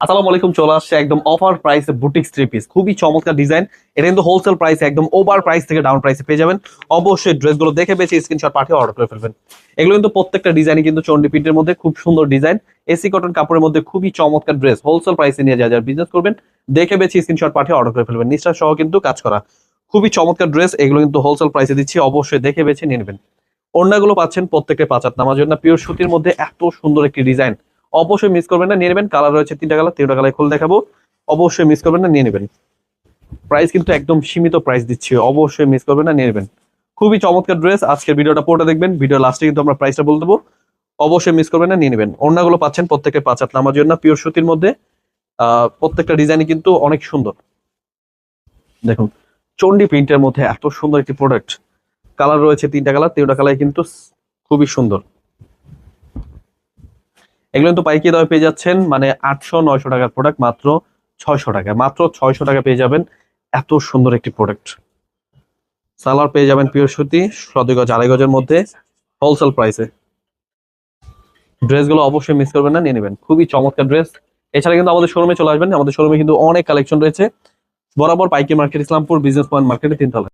আসসালামু আলাইকুম, চলে আসছে একদম অফার প্রাইসে বুটিক থ্রি পিস, খুবই চমৎকার ডিজাইন। এটা কিন্তু হোলসেল প্রাইসে একদম ওভার প্রাইস থেকে ডাউন প্রাইসে পেয়ে যাবেন। অবশ্যই ড্রেসগুলো দেখে বেছে স্ক্রিনশট পাঠিয়ে অর্ডার করে ফেলবেন। এগুলো কিন্তু প্রত্যেকটা ডিজাইনই কিন্তু চন্ডি প্রিন্টের মধ্যে খুব সুন্দর ডিজাইন, এসি কটন কাপড়ের মধ্যে খুবই চমৎকার ড্রেস। হোলসেল প্রাইসে নিয়ে যারা বিজনেস করবেন দেখে বেছে স্ক্রিনশট পাঠিয়ে অর্ডার করে ফেলবেন। নিষ্ঠা সহ কিন্তু কাজ করা খুবই চমৎকার ড্রেস, এগুলো কিন্তু হোলসেল প্রাইসে দিচ্ছি, অবশ্যই দেখে বেছে নিয়ে নেবেন। ওড়নাগুলো পাচ্ছেন প্রত্যেকটা 5 হাত নামার জন্য পিওর সুতির মধ্যে এত সুন্দর একটি ডিজাইন, অবশ্যই মিস করবেন না, নিয়ে নেবেন। কালার রয়েছে 3টা কালার, 3টা কালার খুলে দেখাবো, অবশ্যই মিস করবেন না, নিয়ে নেবেন। প্রাইস কিন্তু একদম সীমিত প্রাইস দিচ্ছি, অবশ্যই মিস করবেন না, নিয়ে নেবেন। খুবই চমৎকার ড্রেস, আজকের ভিডিওটা পুরোটা দেখবেন, ভিডিও লাস্টে কিন্তু আমরা প্রাইসটা বলে দেবো, অবশ্যই মিস করবেন না, নিয়ে নেবেন। ওড়নাগুলো পাচ্ছেন প্রত্যেকটা 5 হাত নামার জন্য পিওর সুতির মধ্যে, প্রত্যেকটা ডিজাইনই কিন্তু অনেক সুন্দর। দেখুন, চন্ডি প্রিন্টের মধ্যে এত সুন্দর একটি প্রোডাক্ট। কালার রয়েছে 3টা কালার, 3টা কালার কিন্তু খুবই সুন্দর। এগুলো কিন্তু পাইকারি দামে পেয়ে যাচ্ছেন, মানে 800-900 টাকার প্রোডাক্ট মাত্র 600 টাকা, মাত্র 600 টাকা পেয়ে যাবেন এত সুন্দর একটি প্রোডাক্ট। সালোয়ার পেয়ে যাবেন পিওর সুতি, 2 গজ 2.5 গজের মধ্যে, হোলসেল প্রাইসে। ড্রেসগুলো অবশ্যই মিস করবেন না, নিয়ে নেবেন। খুবই চমৎকার ড্রেস। এছাড়া কিন্তু আমাদের শোরুমে চলে আসবেন, আমাদের শোরুমে কিন্তু অনেক কালেকশন রয়েছে। বরাবর পাইকারি মার্কেট, ইসলামপুর বিজনেস পয়েন্ট মার্কেটে 3 তলায়।